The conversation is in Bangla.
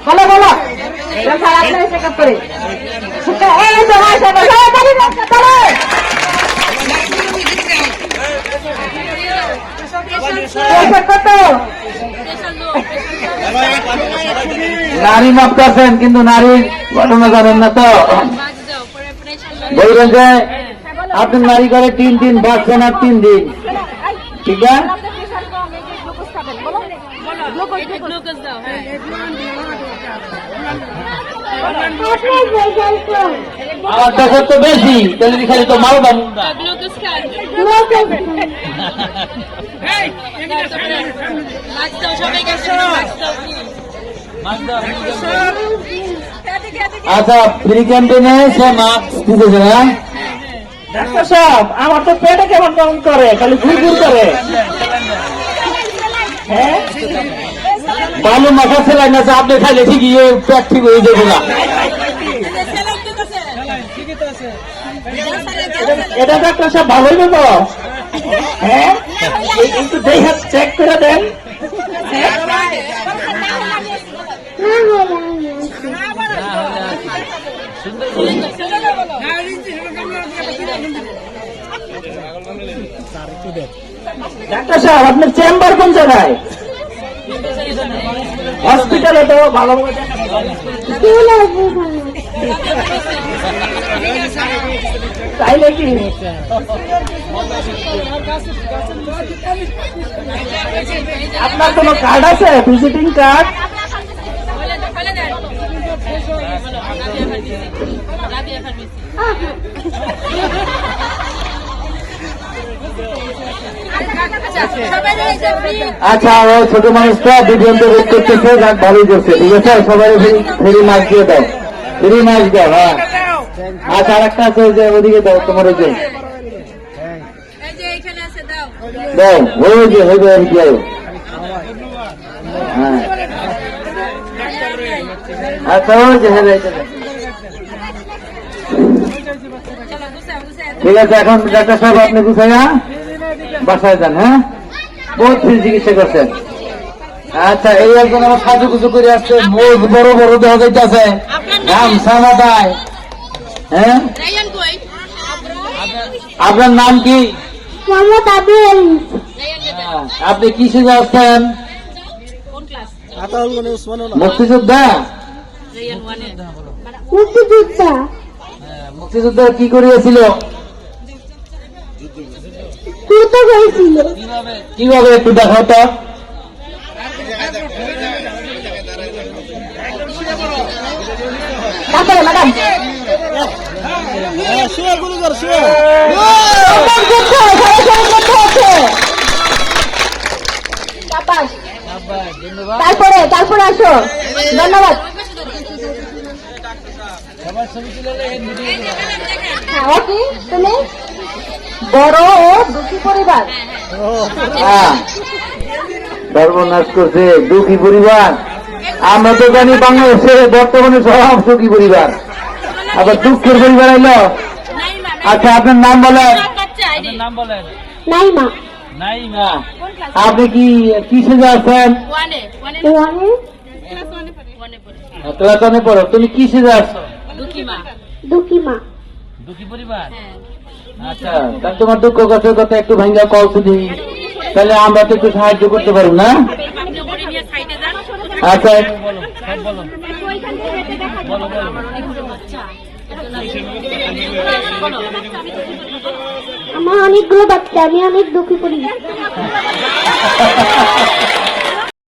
বলো বলো আপনার চেক আপ করে কত নারী মাপ করছেন কিন্তু নারীর ঘটনা জানেন না তো বলবেন যে আপনি নারী করে 3 দিন বাঁচছেন আর 3 দিন ঠিক আছে আমার টাকা তো বেশি তাহলে খালি তো মারবা আচ্ছা ফ্রি ক্যাম্পেইনে সে মাস্ক দিতেছে না ডাক্তার সাহেব আমার তো পেটে কেমন কেমন করে খালি ঘুরঘুর করে হ্যাঁ বালু মাথা ছেলাই না আপনি খাইলে ঠিকই পেট ঠিক হয়ে যাবে না এটা ডাক্তার সাহেব ভালো হইবে তো হ্যাঁ একটু দেই হাত চেক করে দেন ডাক্তার সাহেব আপনার চেম্বার কোন জায়গায় হসপিটালে তো ভালো তাইলে কি আপনার কোনো কার্ড আছে ভিজিটিং কার্ড আচ্ছা ও ছোট মানুষটা দুজন তো রেট করতেছে যাক ভালোই করছে ঠিক আছে সবাই ফ্রি মাছ দিয়ে দাও ফ্রি মাছ দাও হ্যাঁ আচ্ছা আর একটা আছে যে ওদিকে দাও তোমার ওই যে দাও ওই যে হইবে আর কি হ্যাঁ আচ্ছা ওই যে হ্যাঁ ঠিক আছে এখন ডাক্তার সাহেব আপনি গুছাইয়া বাসায় যান হ্যাঁ বহুত ফ্রি চিকিৎসা করছেন আচ্ছা এই একজন আমার সাজুগুজু করে আসছে মুখ বড় বড় দেওয়া যাইতেছে গামছা মাথায় হ্যাঁ আপনার নাম কি আপনি কিসে যাচ্ছেন মুক্তিযোদ্ধা মুক্তিযোদ্ধা কি করিয়াছিল কিভাবে একটু দেখাও তো ম্যাডাম তারপরে আসো ধন্যবাদ তুমি বড় ও দুঃখী পরিবার সর্বনাশ করছে দুঃখী পরিবার আমরা তো জানি বাংলাদেশে বর্তমানে সব সুখী পরিবার আবার দুঃখের পরিবার এলো আচ্ছা আপনার নাম বলেন নাইমা নাইমা আপনি কি কিসে যাচ্ছেন ক্লাস ওয়ানে পড়ো তুমি কিসে যাচ্ছ দুঃখী পরিবার আচ্ছা তাহলে তোমার দুঃখ কষ্টের কথা একটু ভাঙ্গা কল শুধু তাহলে আমরা তো একটু সাহায্য করতে পারব না আচ্ছা আমার অনেকগুলো বাচ্চা আমি অনেক দুঃখী পরিবার